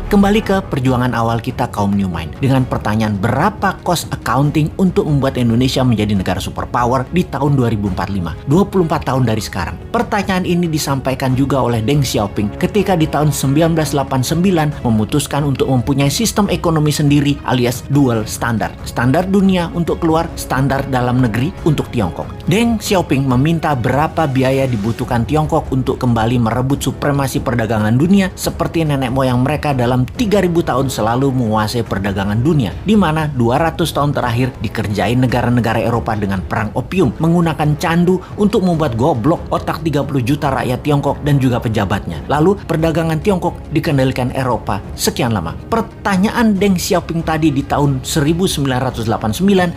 Kembali ke perjuangan awal kita kaum New Mind dengan pertanyaan berapa cost accounting untuk membuat Indonesia menjadi negara superpower di tahun 2045, 24 tahun dari sekarang. Pertanyaan ini disampaikan juga oleh Deng Xiaoping ketika di tahun 1989 memutuskan untuk mempunyai sistem ekonomi sendiri alias dual standard. Standar dunia untuk keluar, standar dalam negeri untuk Tiongkok. Deng Xiaoping meminta berapa biaya dibutuhkan Tiongkok untuk kembali merebut supremasi perdagangan dunia seperti nenek moyang mereka dalam 3000 tahun selalu menguasai perdagangan dunia, di mana 200 tahun terakhir dikerjain negara-negara Eropa dengan perang opium, menggunakan candu untuk membuat goblok otak 30 juta rakyat Tiongkok dan juga pejabatnya. Lalu perdagangan Tiongkok dikendalikan Eropa sekian lama. Pertanyaan Deng Xiaoping tadi di tahun 1989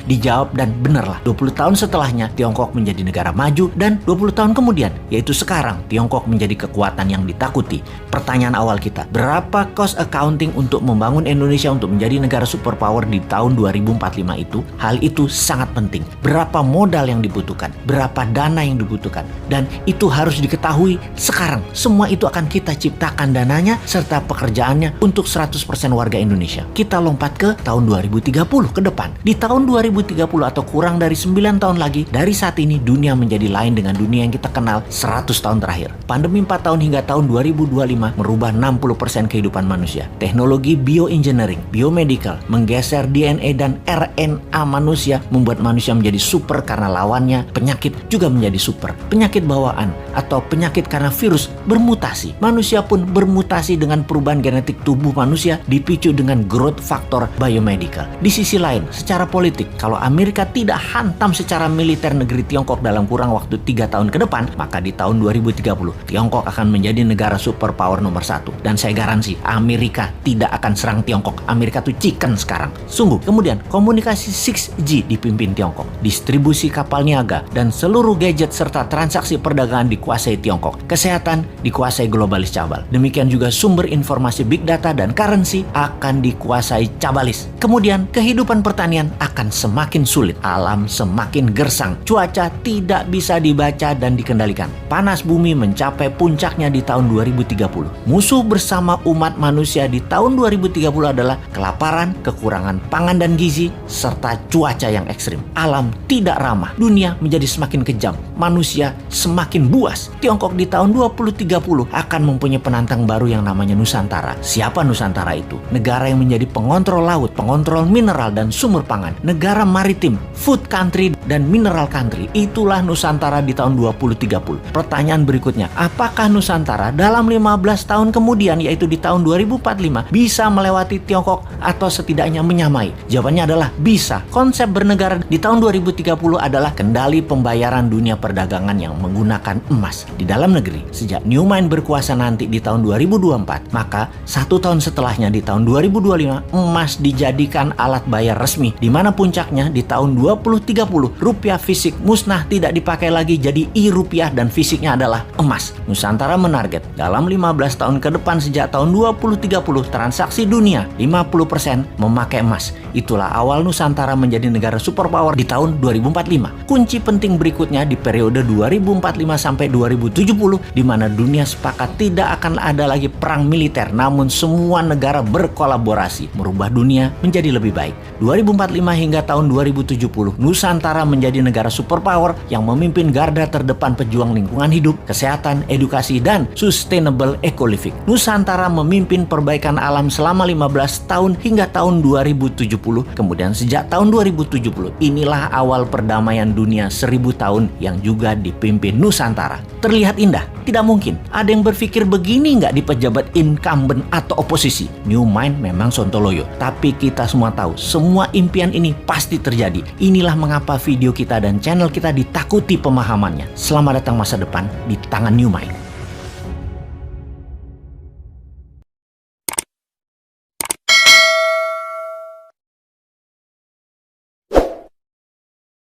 dijawab dan benarlah. 20 tahun setelahnya Tiongkok menjadi negara maju dan 20 tahun kemudian, yaitu sekarang, Tiongkok menjadi kekuatan yang ditakuti. Pertanyaan awal kita, berapa cost accounting untuk membangun Indonesia untuk menjadi negara superpower di tahun 2045 itu? Hal itu sangat penting. Berapa modal yang dibutuhkan? Berapa dana yang dibutuhkan? Dan itu harus diketahui sekarang. Semua itu akan kita ciptakan dananya serta pekerjaannya untuk 100% warga Indonesia. Kita lompat ke tahun 2030 ke depan. Di tahun 2030 atau kurang dari 9 tahun lagi, dari saat ini dunia menjadi lain dengan dunia yang kita kenal 100 tahun terakhir. Pandemi 4 tahun hingga tahun 2025 merubah 60% kehidupan manusia. Teknologi bioengineering, biomedical, menggeser DNA dan RNA manusia membuat manusia menjadi super karena lawannya penyakit juga menjadi super. Penyakit bawaan atau penyakit karena virus bermutasi. Manusia pun bermutasi dengan perubahan genetik tubuh manusia dipicu dengan growth factor biomedical. Di sisi lain, secara politik, kalau Amerika tidak hantam secara militer negeri Tiongkok dalam kurang waktu 3 tahun ke depan, maka di tahun 2030 Tiongkok akan menjadi negara superpower nomor 1. Dan saya garansi Amerika tidak akan serang Tiongkok. Amerika tuh chicken sekarang. Sungguh. Kemudian komunikasi 6G dipimpin Tiongkok. Distribusi kapal niaga dan seluruh gadget serta transaksi perdagangan dikuasai Tiongkok. Kesehatan dikuasai globalis cabal. Demikian juga sumber informasi big data dan currency akan dikuasai cabalis. Kemudian kehidupan pertanian akan semakin sulit. Alam semakin gersang. Cuaca tidak bisa dibaca dan dikendalikan. Panas bumi mencapai puncaknya di tahun 2030. Musuh bersama umat manusia di tahun 2030 adalah kelaparan, kekurangan pangan dan gizi, serta cuaca yang ekstrim. Alam tidak ramah, dunia menjadi semakin kejam, manusia semakin buas. Tiongkok di tahun 2030 akan mempunyai penantang baru yang namanya Nusantara. Siapa Nusantara itu? Negara yang menjadi pengontrol laut, pengontrol mineral dan sumber pangan. Negara maritim, food country dan mineral country. Itulah Nusantara di tahun 2030. Pertanyaan berikutnya, apakah Nusantara dalam 15 tahun kemudian, yaitu di tahun 2045, bisa melewati Tiongkok atau setidaknya menyamai? Jawabannya adalah bisa. Konsep bernegara di tahun 2030 adalah kendali pembayaran dunia perdagangan yang menggunakan emas. Di dalam negeri, sejak New Mind berkuasa nanti di tahun 2024, maka 1 tahun setelahnya di tahun 2025, emas dijadikan alat bayar resmi, di mana puncaknya di tahun 2030, rupiah fisik musnah tidak dipakai lagi, jadi e-rupiah dan fisiknya adalah emas. Nusantara menarget dalam 15 tahun ke depan sejak tahun 2030 transaksi dunia 50% memakai emas. Itulah awal Nusantara menjadi negara superpower di tahun 2045. Kunci penting berikutnya di periode 2045 sampai 2070, di mana dunia sepakat tidak akan ada lagi perang militer, namun semua negara berkolaborasi merubah dunia menjadi lebih baik. 2045 hingga tahun 2070, Nusantara menjadi negara superpower yang memimpin garda terdepan pejuang lingkungan hidup, kesehatan, edukasi, dan sustainable eco-living. Nusantara memimpin perbaikan alam selama 15 tahun hingga tahun 2070. Kemudian sejak tahun 2070, inilah awal perdamaian dunia 1000 tahun yang juga dipimpin Nusantara. Terlihat indah? Tidak mungkin. Ada yang berpikir begini nggak di pejabat incumbent atau oposisi? New Mind memang sontoloyo. Tapi kita semua tahu, semua impian ini pasti terjadi. Inilah mengapa video kita dan channel kita ditakuti pemahamannya. Selamat datang masa depan di tangan New Mind.